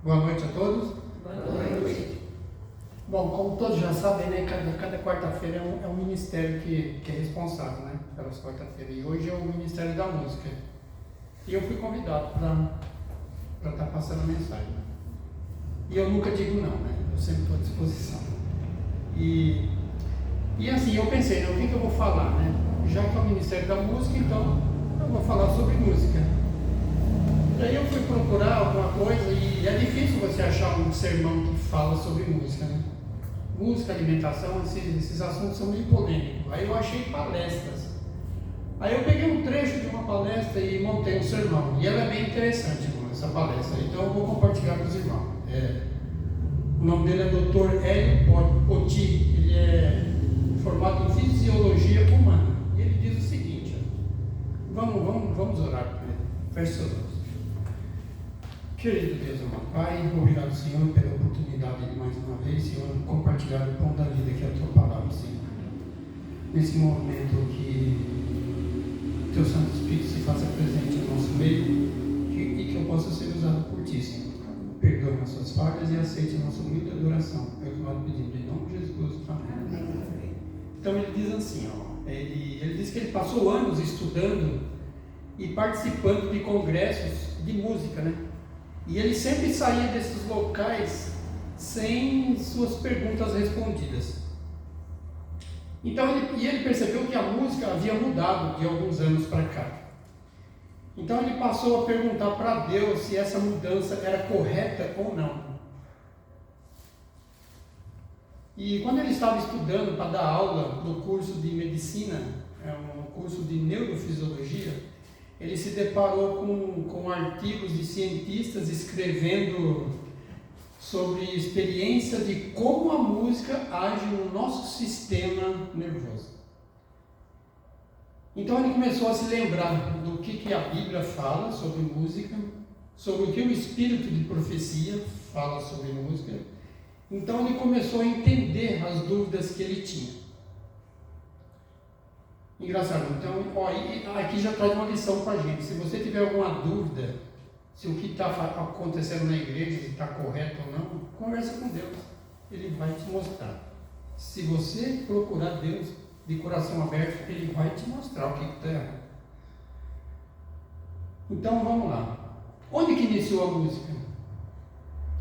Boa noite a todos. Boa noite. Bom, como todos já sabem, né, cada quarta-feira é um ministério que é responsável, né, pelas quarta-feiras. E hoje é o Ministério da Música. E eu fui convidado para estar passando a mensagem. E eu nunca digo não, né? Eu sempre estou à disposição. E assim, eu pensei, né, o que eu vou falar, né? Já que é o Ministério da Música, então eu vou falar sobre música. Daí eu fui procurar alguma coisa e é difícil você achar um sermão que fala sobre música, né? Música, alimentação, esses assuntos são meio polêmicos. Aí eu achei palestras. Aí eu peguei um trecho de uma palestra e montei um sermão. E ela é bem interessante, irmão, essa palestra. Então eu vou compartilhar com os irmãos. O nome dele é Dr. Hélio Poti. Ele é formado em Fisiologia Humana. E ele diz o seguinte, vamos orar com ele. Feche seus olhos. Querido Deus, amado Pai, obrigado, Senhor, pela oportunidade de mais uma vez, Senhor, compartilhar o pão da vida que é a Tua palavra, Senhor. Nesse momento que Teu Santo Espírito se faça presente no nosso meio e que eu possa ser usado por Ti, Senhor. Perdoe nossas falhas e aceite a nossa humilde adoração. É o que nós pedimos em nome de Jesus. Amém. Então ele diz assim, ele diz que ele passou anos estudando e participando de congressos de música, né? E ele sempre saía desses locais sem suas perguntas respondidas. Então ele percebeu que a música havia mudado de alguns anos para cá. Então ele passou a perguntar para Deus se essa mudança era correta ou não. E quando ele estava estudando para dar aula no curso de medicina, um curso de neurofisiologia, ele se deparou com artigos de cientistas escrevendo sobre experiência de como a música age no nosso sistema nervoso. Então ele começou a se lembrar do que a Bíblia fala sobre música, sobre o que o Espírito de profecia fala sobre música. Então ele começou a entender as dúvidas que ele tinha. Engraçado, então, aqui já traz uma lição para a gente. Se você tiver alguma dúvida, se o que está acontecendo na igreja está correto ou não, conversa com Deus, Ele vai te mostrar. Se você procurar Deus de coração aberto, Ele vai te mostrar o que está errado. Então vamos lá. Onde que iniciou a música?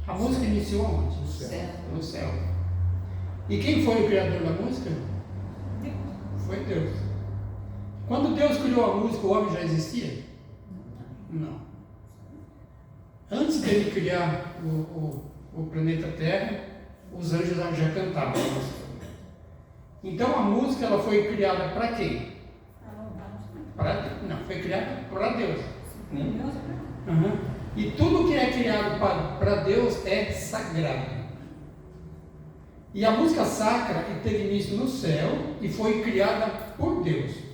A música iniciou onde? No céu. No céu. E quem foi o criador da música? Deus. Foi Deus. Quando Deus criou a música, o homem já existia? Não. Antes dele criar o planeta Terra, os anjos já cantavam. Então a música ela foi criada para quem? Não, foi criada para Deus. Uhum. E tudo que é criado para Deus é sagrado. E a música sacra teve início no céu e foi criada por Deus.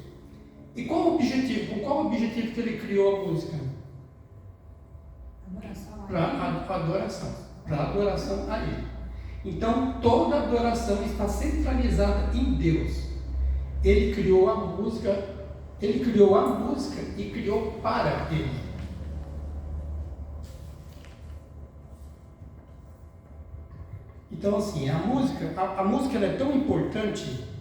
E qual o objetivo? Qual o objetivo que ele criou a música? Para adoração. Para adoração a Ele. Então toda adoração está centralizada em Deus. Ele criou a música e criou para Ele. Então assim, a música ela é tão importante.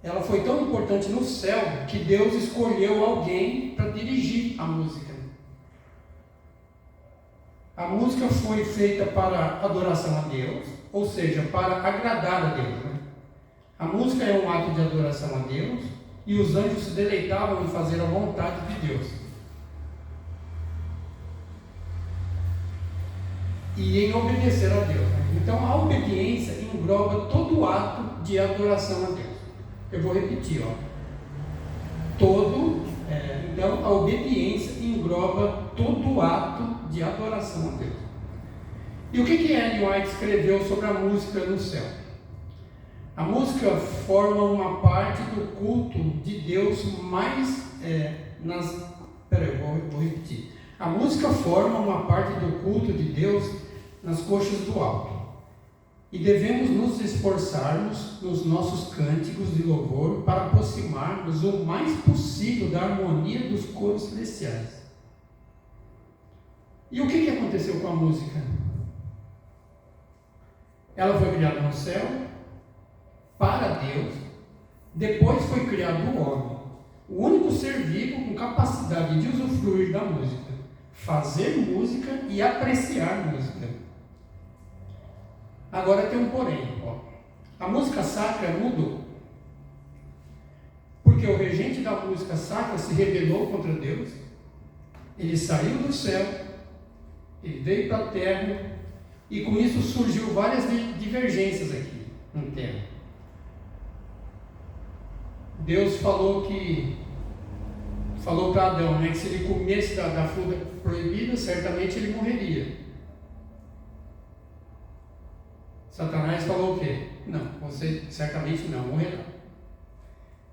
Ela foi tão importante no céu que Deus escolheu alguém para dirigir a música. A música foi feita para adoração a Deus, ou seja, para agradar a Deus. Né? A música é um ato de adoração a Deus e os anjos se deleitavam em fazer a vontade de Deus. E em obedecer a Deus. Né? Então a obediência engloba todo o ato de adoração a Deus. Eu vou repetir, então a obediência engloba todo o ato de adoração a Deus. E o que Ellen White escreveu sobre a música no céu? A música forma uma parte do culto de Deus vou repetir. A música forma uma parte do culto de Deus nas coxas do alto. E devemos nos esforçarmos nos nossos cânticos de louvor para aproximarmos o mais possível da harmonia dos coros celestiais. E o que com a música? Ela foi criada no céu, para Deus, depois foi criado o homem. O único ser vivo com capacidade de usufruir da música, fazer música e apreciar música. Agora tem um porém. A música sacra mudou. Porque o regente da música sacra se rebelou contra Deus. Ele saiu do céu, ele veio para a terra, e com isso surgiu várias divergências aqui na terra. Deus falou para Adão, né, que se ele comesse da fruta proibida, certamente ele morreria. Satanás falou o quê? Não, você certamente não morrerá.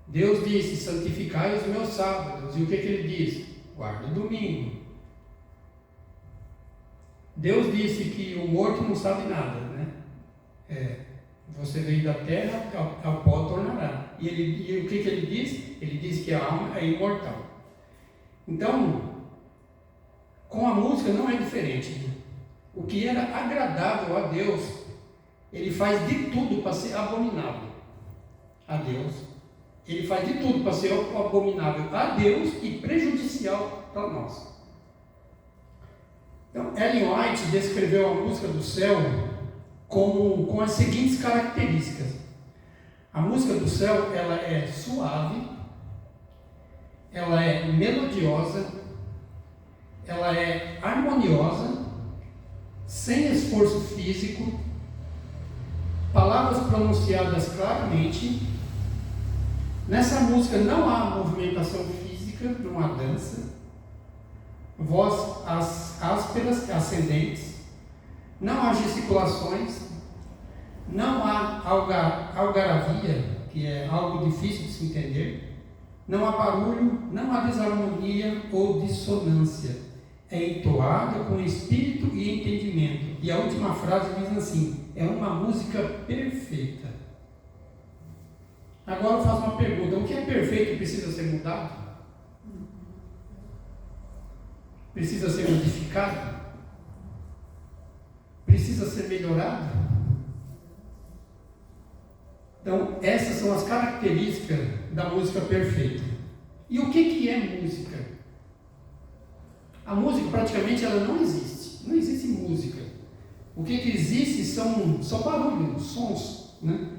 Deus disse: santificai os meus sábados. E o que ele disse? Guarda o domingo. Deus disse que o morto não sabe nada, né? Você veio da terra, ao pó tornará. E o que ele diz? Ele diz que a alma é imortal. Então, com a música não é diferente, né? O que era agradável a Deus, ele faz de tudo para ser abominável a Deus. Ele faz de tudo para ser abominável a Deus e prejudicial para nós. Então, Ellen White descreveu a música do céu com as seguintes características. A música do céu, ela é suave, ela é melodiosa, ela é harmoniosa, sem esforço físico, palavras pronunciadas claramente. Nessa música não há movimentação física, não há dança, voz ásperas, ascendentes, não há gesticulações, não há algaravia, que é algo difícil de se entender, não há barulho, não há desarmonia ou dissonância. É entoada com espírito e entendimento. E a última frase diz assim: é uma música perfeita. Agora eu faço uma pergunta: o que é perfeito precisa ser mudado? Precisa ser modificado? Precisa ser melhorado? Então, essas são as características da música perfeita. E o que é música? A música praticamente ela não existe. Não existe música. O que existe são barulhos, sons, né?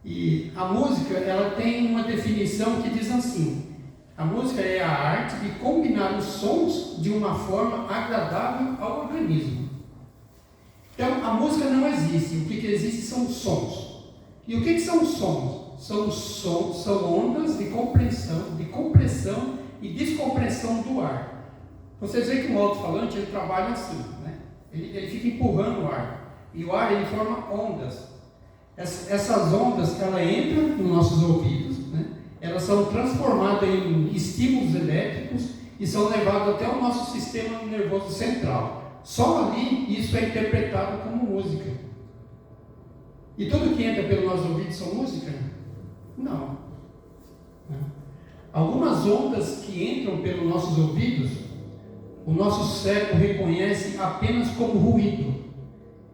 E a música ela tem uma definição que diz assim: a música é a arte de combinar os sons de uma forma agradável ao organismo. Então, a música não existe. O que existe são sons. E o que são sons? São ondas de compressão e descompressão do ar. Vocês veem que o alto-falante ele trabalha assim, né? Ele fica empurrando o ar. E o ar ele forma ondas. Essas ondas elas entram nos nossos ouvidos, né? Elas são transformadas em estímulos elétricos e são levadas até o nosso sistema nervoso central. Só ali isso é interpretado como música. E tudo que entra pelos nossos ouvidos são música? Não. Algumas ondas que entram pelos nossos ouvidos, o nosso cérebro reconhece apenas como ruído.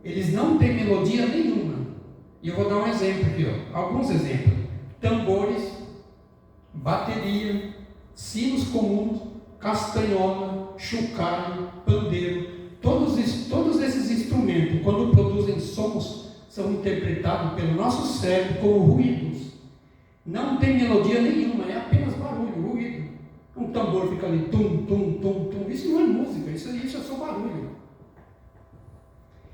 Eles não têm melodia nenhuma. E eu vou dar um exemplo aqui, ó. Alguns exemplos: tambores, bateria, sinos comuns, castanhola, chocalho, pandeiro. Todos esses instrumentos, quando produzem sons, são interpretados pelo nosso cérebro como ruídos. Não tem melodia nenhuma, é apenas barulho, ruído. Um tambor fica ali, tum, tum, tum, tum. Isso não é música, isso é só barulho.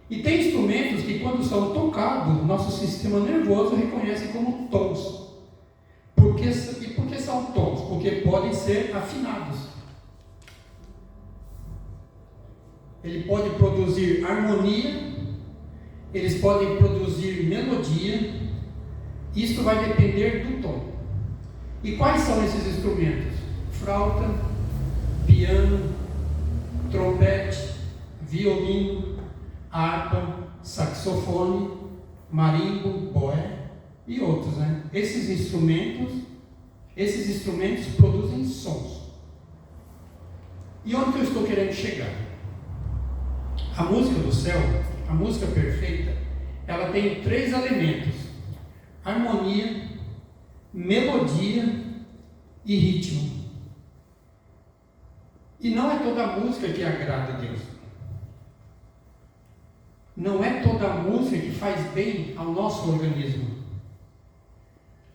E tem instrumentos que, quando são tocados, nosso sistema nervoso reconhece como tons. E por que são tons? Porque podem ser afinados. Ele pode produzir harmonia, eles podem produzir melodia. Isto vai depender do tom. E quais são esses instrumentos? Flauta, piano, trompete, violino, harpa, saxofone, marimbo, boé e outros, né? Esses instrumentos produzem sons. E onde que eu estou querendo chegar? A música do céu, a música perfeita, ela tem 3 elementos: harmonia, melodia e ritmo. E não é toda música que agrada a Deus. Não é toda música que faz bem ao nosso organismo.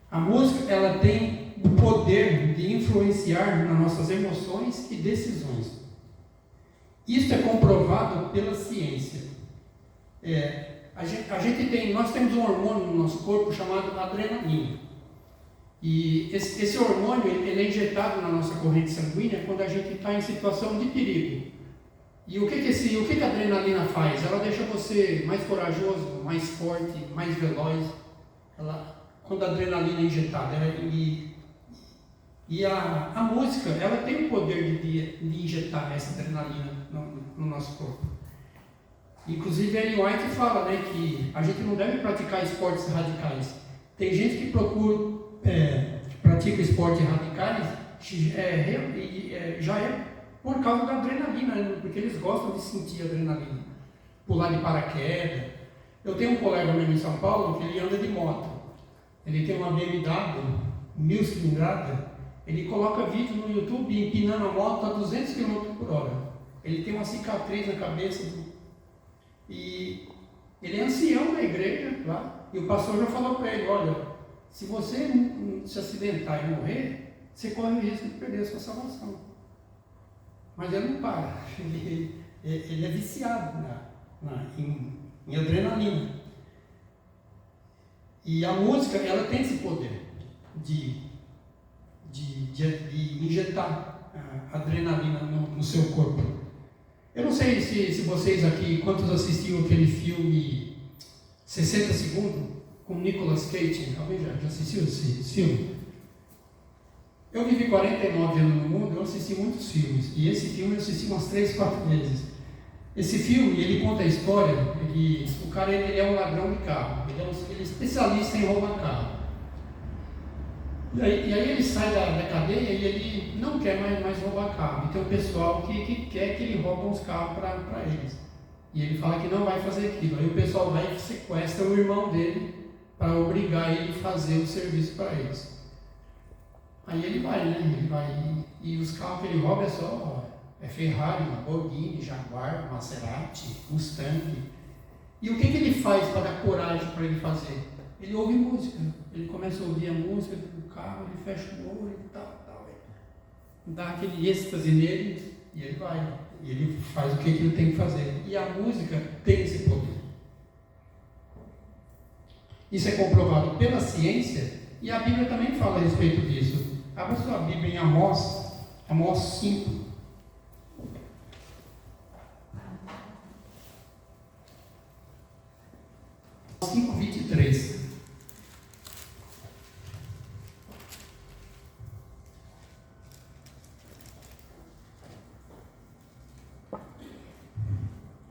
A música, ela tem o poder de influenciar nas nossas emoções e decisões. Isso é comprovado pela ciência. Nós temos um hormônio no nosso corpo chamado adrenalina. E esse hormônio ele é injetado na nossa corrente sanguínea quando a gente está em situação de perigo. E o que a adrenalina faz? Ela deixa você mais corajoso, mais forte, mais veloz. Quando a adrenalina é injetada. E a música, ela tem o poder de injetar essa adrenalina no nosso corpo. Inclusive, a Ellen White fala, né, que a gente não deve praticar esportes radicais. Tem gente que pratica esportes radicais, já é por causa da adrenalina, né, porque eles gostam de sentir adrenalina. Pular de paraquedas. Eu tenho um colega meu em São Paulo que ele anda de moto. Ele tem uma BMW 1000 cilindradas. Ele coloca vídeo no YouTube empinando a moto a 200 km por hora. Ele tem uma cicatriz na cabeça. E ele é ancião na igreja lá. E o pastor já falou para ele: olha, se você se acidentar e morrer, você corre o risco de perder a sua salvação. Mas ele não para. Ele é viciado em adrenalina. E a música, ela tem esse poder de injetar adrenalina no seu corpo. Eu não sei se vocês aqui, quantos assistiram aquele filme 60 Segundos, com Nicolas Cage? Alguém já assistiu esse filme? Eu vivi 49 anos no mundo, eu assisti muitos filmes. E esse filme eu assisti umas 3, 4 vezes. Esse filme, ele conta a história, o cara ele é um ladrão de carro, ele é especialista em roubar carro. E aí ele sai da cadeia e ele não quer mais roubar carro. E tem um pessoal que quer que ele roube uns carros para eles. E ele fala que não vai fazer aquilo. Aí o pessoal vai e sequestra o irmão dele para obrigar ele a fazer o serviço para eles. Aí ele vai, né? Ele vai e os carros que ele rouba é Ferrari, Lamborghini, Jaguar, Maserati, Mustang. E o que ele faz para dar coragem para ele fazer? Ele ouve música. Ele começa a ouvir a música do carro, ele fecha o olho e tal. Dá aquele êxtase nele e ele vai. E ele faz o que ele tem que fazer. E a música tem esse poder. Isso é comprovado pela ciência e a Bíblia também fala a respeito disso. Abra sua Bíblia em Amós 5. Amós 5, 23.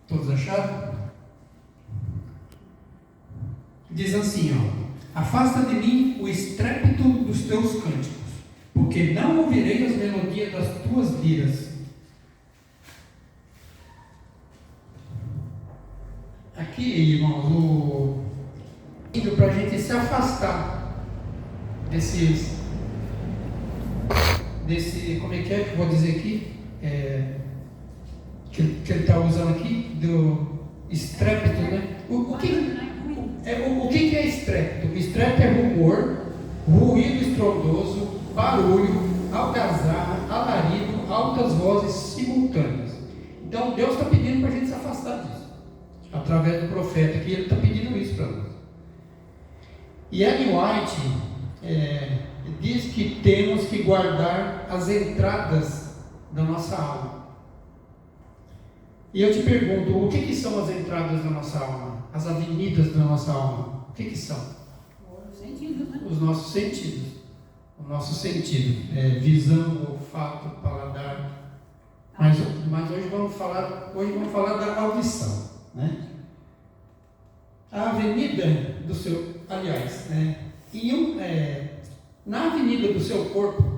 Todos acharam? Diz assim, afasta de mim o estrépito dos teus cânticos, porque não ouvirei as melodias das tuas liras. Aqui, irmãos, para a gente se afastar desse, como é que eu vou dizer aqui? Que ele está usando aqui, do estrépito, né? O que é estrépito? Estrépito é rumor, ruído estrondoso, barulho, algazarra, alarido, altas vozes simultâneas. Então Deus está pedindo para a gente se afastar disso, através do profeta, que ele está pedindo isso para nós. E Ellen White diz que temos que guardar as entradas da nossa alma. E eu te pergunto, o que são as entradas da nossa alma? As avenidas da nossa alma? O que são? Os sentidos, né? Os nossos sentidos. O nosso sentido. Visão, olfato, paladar. Mas hoje vamos falar da audição. Né? A avenida do seu... Aliás, na avenida do seu corpo,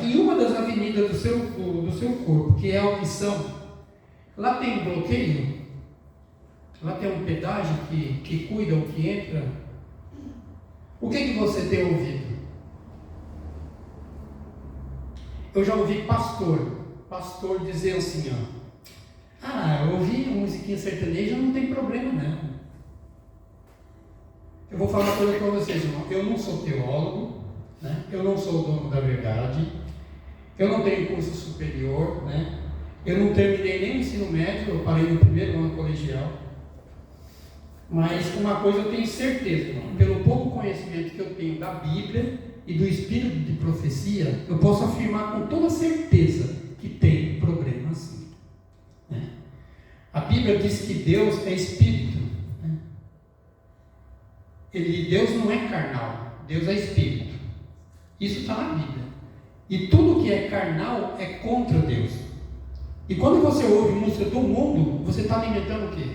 em uma das avenidas do seu corpo, que é a audição, lá tem bloqueio, Lá tem um pedágio que cuida o que entra. O que você tem ouvido? Eu já ouvi pastor dizer assim, ouvir musiquinha sertaneja não tem problema não. Eu vou falar uma coisa para vocês, irmão. Eu não sou teólogo, né? Eu não sou o dono da verdade, eu não tenho curso superior, né? Eu não terminei nem o ensino médio, eu parei no primeiro ano colegial. Mas uma coisa eu tenho certeza, irmão, pelo pouco conhecimento que eu tenho da Bíblia e do espírito de profecia, eu posso afirmar com toda certeza que tem problema assim, né? A Bíblia diz que Deus é espírito, né? Deus não é carnal, Deus é espírito. Isso está na Bíblia. E tudo que é carnal é contra Deus. E quando você ouve música do mundo, você está alimentando o quê?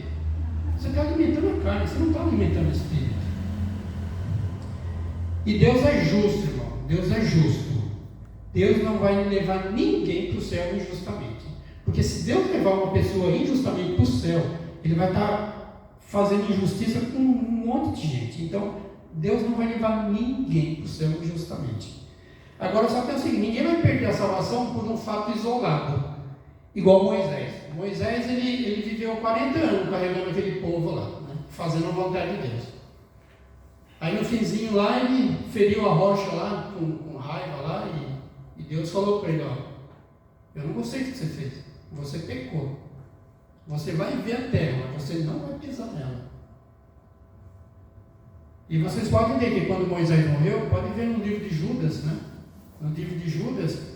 Você está alimentando a carne, você não está alimentando o espírito. E Deus é justo, irmão. Deus é justo. Deus não vai levar ninguém para o céu injustamente. Porque se Deus levar uma pessoa injustamente para o céu, Ele vai estar fazendo injustiça com um monte de gente. Então, Deus não vai levar ninguém para o céu injustamente. Agora, só que é o seguinte, ninguém vai perder a salvação por um fato isolado. Igual Moisés. Moisés, ele viveu 40 anos carregando aquele povo lá, né? Fazendo a vontade de Deus. Aí no finzinho lá, ele feriu a rocha lá, com raiva lá, e Deus falou para ele, eu não gostei do que você fez, você pecou. Você vai ver a terra, mas você não vai pisar nela. E vocês podem ver que quando Moisés morreu, podem ver no livro de Judas, né? No livro de Judas,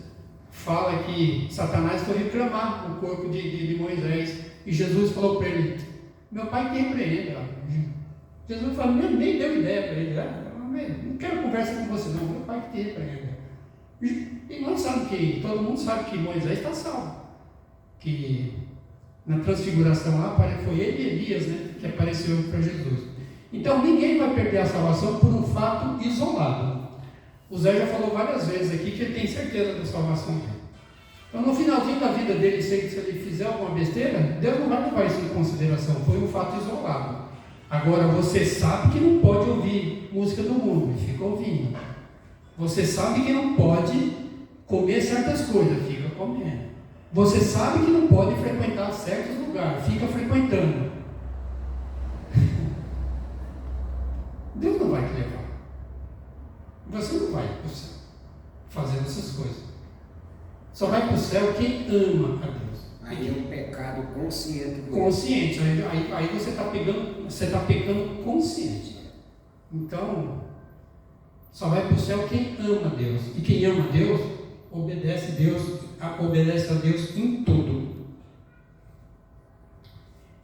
fala que Satanás foi reclamar o corpo de Moisés, e Jesus falou para ele, meu pai te repreenda. Jesus falou, nem deu ideia para ele, não quero conversa com você não, meu pai te repreenda. E nós sabemos que, todo mundo sabe que Moisés está salvo, que na transfiguração lá foi ele e Elias, né, que apareceu para Jesus. Então ninguém vai perder a salvação por um fato isolado. O Zé já falou várias vezes aqui que ele tem certeza da salvação dele. Então, no finalzinho da vida dele, se ele fizer alguma besteira, Deus não vai levar isso em consideração. Foi um fato isolado. Agora, você sabe que não pode ouvir música do mundo, e fica ouvindo. Você sabe que não pode comer certas coisas, fica comendo. Você sabe que não pode frequentar certos lugares, fica frequentando. Deus não vai te levar. Você não vai para o céu fazendo essas coisas. Só vai para o céu quem ama a Deus. Aí é um pecado consciente. Consciente. Aí você está pecando consciente. Então, só vai para o céu quem ama a Deus. E quem ama a Deus, obedece a Deus em tudo.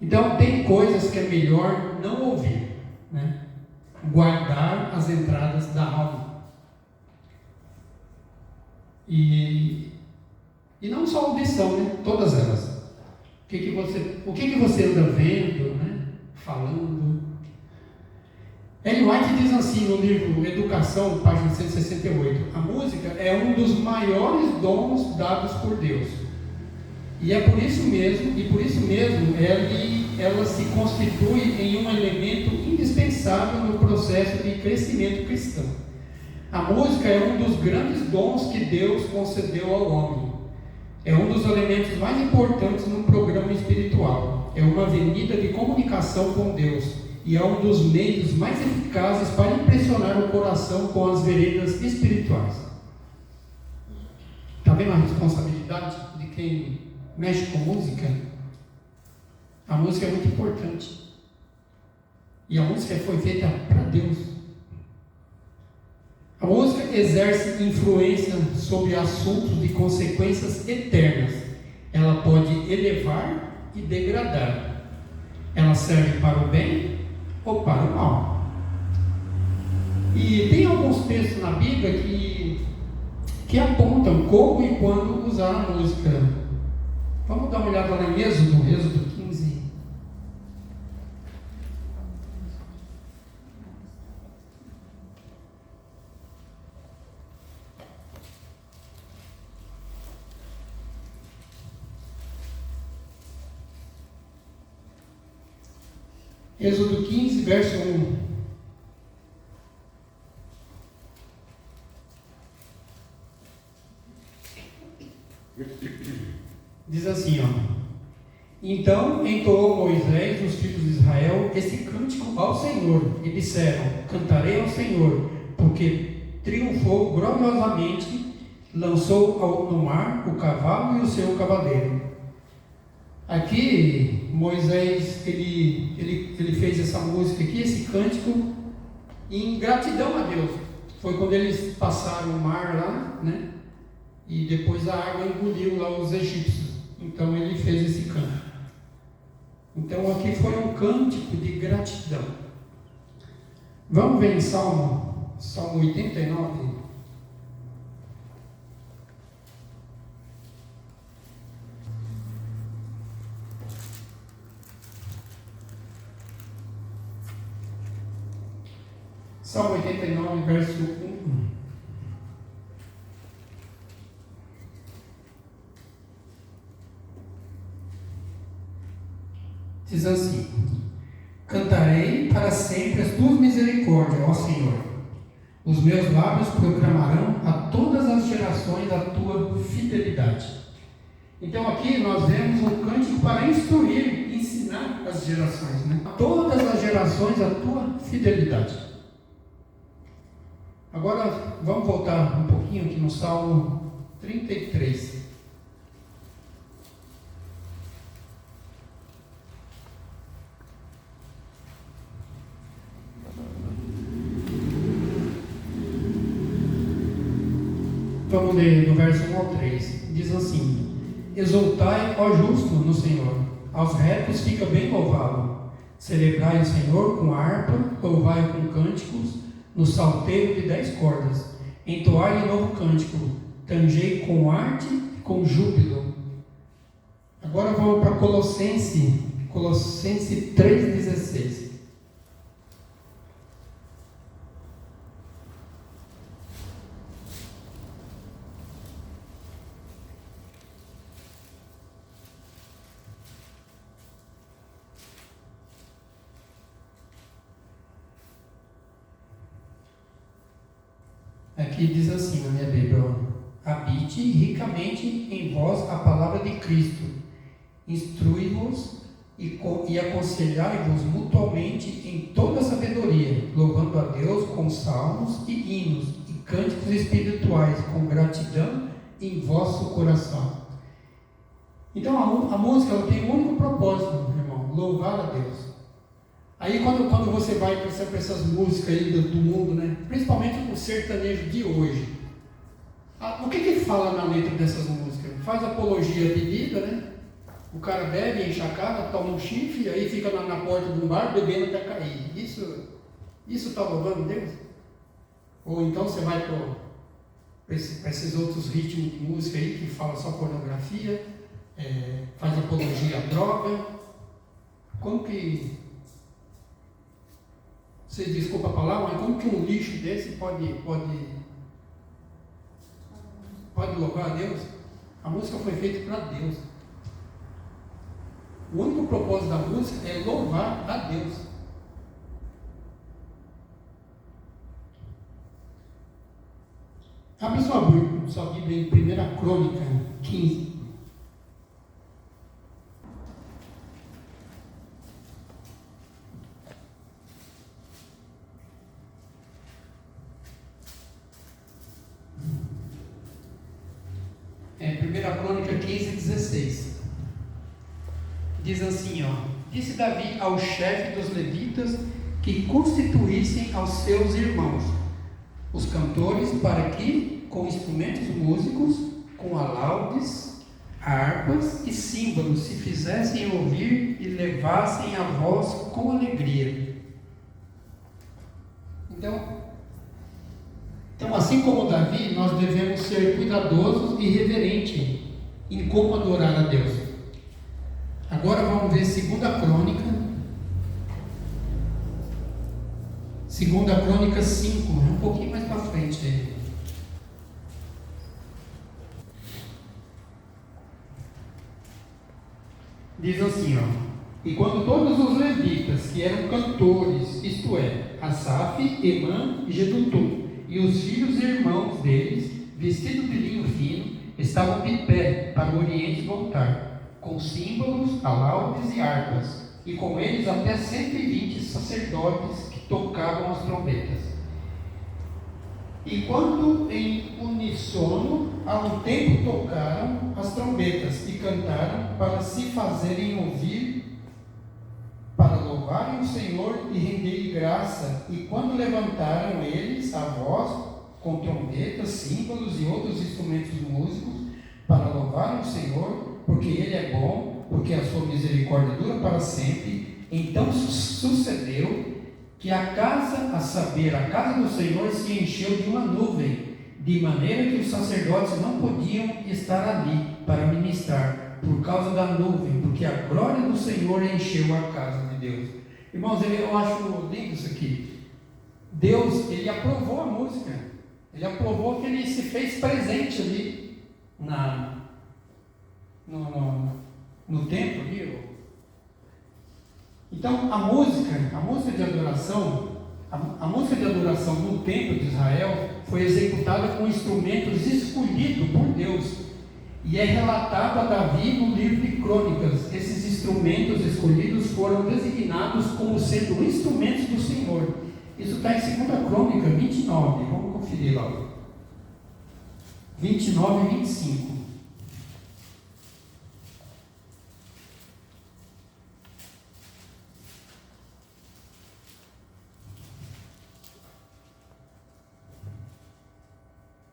Então, tem coisas que é melhor não ouvir, né? Guardar as entradas da alma. E não só audição, né? Todas elas. O que você anda vendo, né? Falando. Ellen White diz assim no livro Educação, página 168, a música é um dos maiores dons dados por Deus. E é por isso mesmo, ela se constitui em um elemento indispensável no processo de crescimento cristão. A música é um dos grandes dons que Deus concedeu ao homem. É um dos elementos mais importantes no programa espiritual. É uma avenida de comunicação com Deus. E é um dos meios mais eficazes para impressionar o coração com as veredas espirituais. Está vendo a responsabilidade de quem mexe com música? A música é muito importante. E a música foi feita para Deus. A música exerce influência sobre assuntos de consequências eternas. Ela pode elevar e degradar. Ela serve para o bem ou para o mal. E tem alguns textos na Bíblia que apontam como e quando usar a música. Vamos dar uma olhada lá em Êxodo 15. Êxodo 15, verso 1. Diz assim, ó. Então entoou Moisés e os filhos de Israel esse cântico ao Senhor, e disseram: Cantarei ao Senhor, porque triunfou gloriosamente, lançou no mar o cavalo e o seu cavaleiro. Aqui Moisés ele fez essa música aqui, esse cântico, em gratidão a Deus. Foi quando eles passaram o mar lá, né? E depois a água engoliu lá os egípcios. Então ele fez esse cântico. Então aqui foi um cântico de gratidão. Vamos ver em Salmo 89. Salmo 89, verso 1. Diz assim: Cantarei para sempre as tuas misericórdias, ó Senhor. Os meus lábios proclamarão a todas as gerações a tua fidelidade. Então aqui nós vemos um cântico para instruir, ensinar as gerações, né? A todas as gerações a tua fidelidade. Agora vamos voltar um pouquinho aqui no Salmo 33. Vamos ler do verso 1 ao 3. Diz assim: Exultai, ó justo, no Senhor, aos retos fica bem louvado. Celebrai o Senhor com harpa, louvai com cânticos, no salteiro de 10 cordas. Entoai-lhe novo cântico, tangei com arte e com júbilo. Agora vamos para Colossenses 3,16. Aqui diz assim na minha Bíblia: habite ricamente em vós a palavra de Cristo, instrui-vos e aconselhai-vos mutuamente em toda sabedoria, louvando a Deus com salmos e hinos e cânticos espirituais, com gratidão em vosso coração. Então a música ela tem um único propósito, irmão: louvar a Deus. Aí quando você vai para essas músicas aí do mundo, né? Principalmente o sertanejo de hoje, o que fala na letra dessas músicas? Faz apologia à bebida, né? O cara bebe, enche a cara, toma um chifre, e aí fica na porta de um bar bebendo até cair. Isso está louvando Deus? Ou então você vai para esses outros ritmos de música aí que fala só pornografia, faz apologia à droga. Como que... Você desculpa a palavra, mas como que um lixo desse pode louvar a Deus? A música foi feita para Deus. O único propósito da música é louvar a Deus. Abre sua Bíblia em 1 Crônica 15. Primeira Crônica 15, 16. Diz assim, ó: Disse Davi ao chefe dos levitas que constituíssem aos seus irmãos os cantores, para que, com instrumentos músicos, com alaudes, harpas e símbolos, se fizessem ouvir e levassem a voz com alegria. Então, assim como Davi, nós devemos ser cuidadosos e reverentes em como adorar a Deus. Agora vamos ver 2 Crônica. 2 Crônica 5, um pouquinho mais para frente aí. Diz assim, ó: E quando todos os levitas, que eram cantores, isto é, Asaf, Emã e Jedutum, e os filhos e irmãos deles, vestidos de linho fino, estavam de pé para o oriente do altar, com símbolos, alaudes e harpas, e com eles até 120 sacerdotes que tocavam as trombetas. E quando em uníssono, a um tempo tocaram as trombetas e cantaram para se fazerem ouvir, para louvarem o Senhor e renderem graça. E quando levantaram eles a voz, com trombetas, símbolos e outros instrumentos músicos, para louvarem o Senhor, porque Ele é bom, porque a sua misericórdia dura para sempre, então sucedeu que a casa, a saber, a casa do Senhor se encheu de uma nuvem, de maneira que os sacerdotes não podiam estar ali para ministrar, por causa da nuvem, porque a glória do Senhor encheu a casa de Deus. Irmãos, eu acho lindo isso aqui. Deus, Ele aprovou a música, Ele aprovou que Ele se fez presente ali no templo ali. Então, a música de adoração, a música de adoração no templo de Israel foi executada com instrumentos escolhidos por Deus, e é relatado a Davi no livro de Crônicas. Esses instrumentos escolhidos foram designados como sendo instrumentos do Senhor. Isso está em 2 Crônica 29, vamos conferir lá, 29 e 25.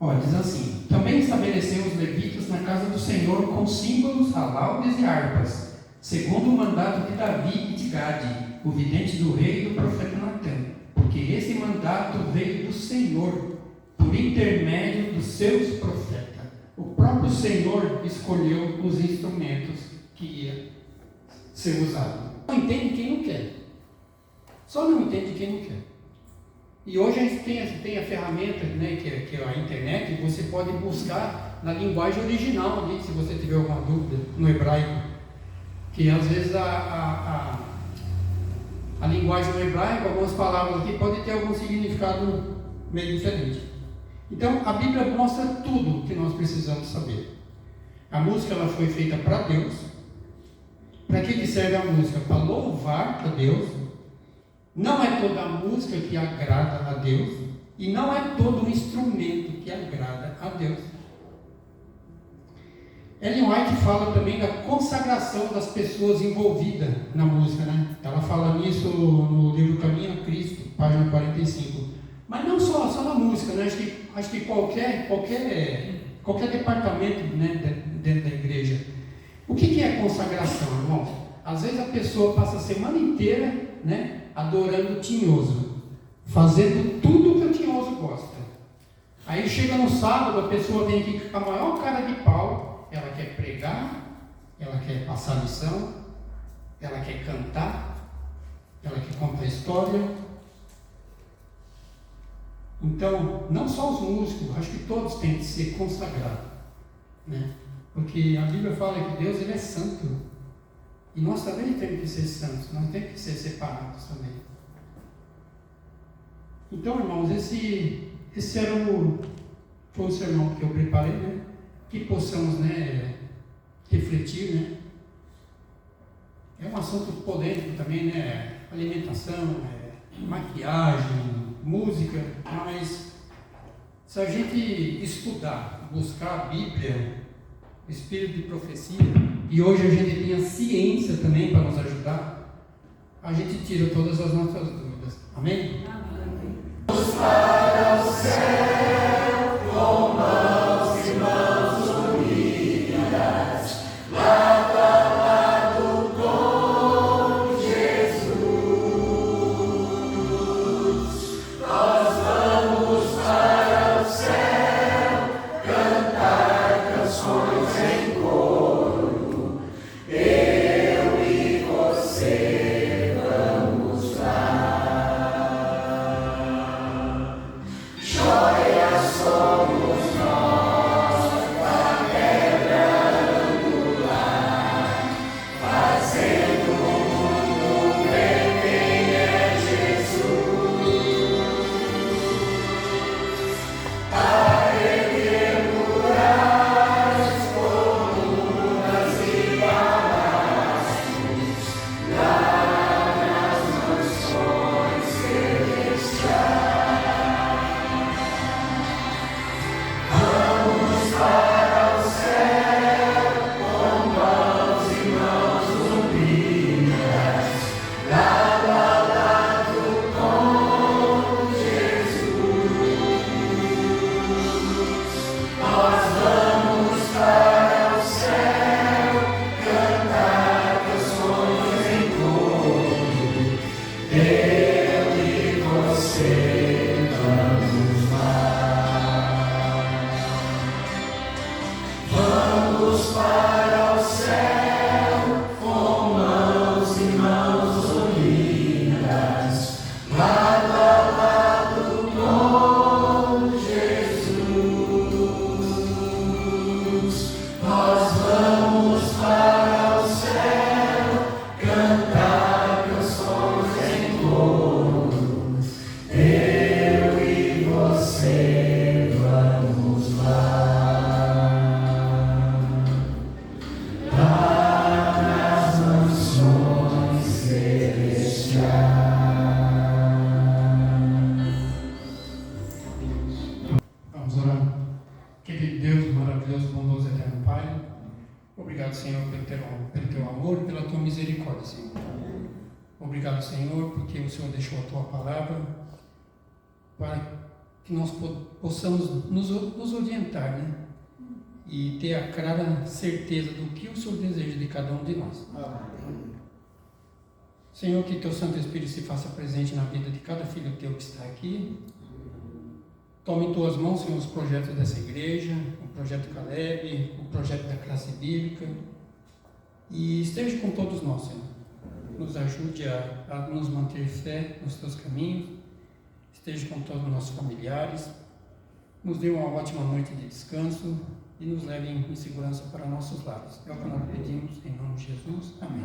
Olha, diz assim: também estabeleceu os levitas na casa do Senhor com símbolos, alaudes e harpas, segundo o mandato de Davi e de Gade, o vidente do rei e do profeta Natã, porque esse mandato veio do Senhor, por intermédio dos seus profetas. O próprio Senhor escolheu os instrumentos que ia ser usado. Não entende quem não quer. Só não entende quem não quer. E hoje a gente tem a ferramenta, né, que é a internet, e você pode buscar na linguagem original ali, se você tiver alguma dúvida, no hebraico. Que às vezes a linguagem do hebraico, algumas palavras aqui, pode ter algum significado meio diferente. Então a Bíblia mostra tudo que nós precisamos saber. A música ela foi feita para Deus. Para que serve a música? Para louvar a Deus. Não é toda a música que agrada a Deus, e não é todo o instrumento que agrada a Deus. Ellen White fala também da consagração das pessoas envolvidas na música, né? Ela fala nisso no livro Caminho a Cristo, página 45. Mas não só na música, né? Acho que qualquer departamento, né, dentro da igreja. O que é consagração, irmão? Às vezes a pessoa passa a semana inteira, né, adorando o tinhoso, fazendo tudo que o tinhoso gosta. Aí chega no sábado, a pessoa vem aqui com a maior cara de pau, ela quer pregar, ela quer passar lição, ela quer cantar, ela quer contar história. Então, não só os músicos, acho que todos têm que ser consagrados, né? Porque a Bíblia fala que Deus ele é santo. E nós também temos que ser santos, nós temos que ser separados também. Então, irmãos, esse foi o sermão que eu preparei, né? Que possamos, né, refletir, né? É um assunto polêmico também, né? Alimentação, maquiagem, música, mas se a gente estudar, buscar a Bíblia, espírito de profecia, e hoje a gente tem a ciência também para nos ajudar, a gente tira todas as nossas dúvidas. Amém? Amém. Para o céu, com mãos e mãos unidas, lado a lado com Jesus, nós vamos para o céu, cantar canções em coro, eu e você vamos lá. Chore amor e pela tua misericórdia, Senhor. Obrigado, Senhor, porque o Senhor deixou a tua palavra para que nós possamos nos orientar, né? E ter a clara certeza do que o Senhor deseja de cada um de nós. Senhor, que teu Santo Espírito se faça presente na vida de cada filho teu que está aqui. Tome em tuas mãos, Senhor, os projetos dessa igreja, o projeto Caleb, o projeto da classe bíblica, e esteja com todos nós, Senhor. Nos ajude a nos manter fé nos teus caminhos, esteja com todos os nossos familiares, nos dê uma ótima noite de descanso e nos leve em segurança para nossos lares. É o que nós pedimos em nome de Jesus. Amém.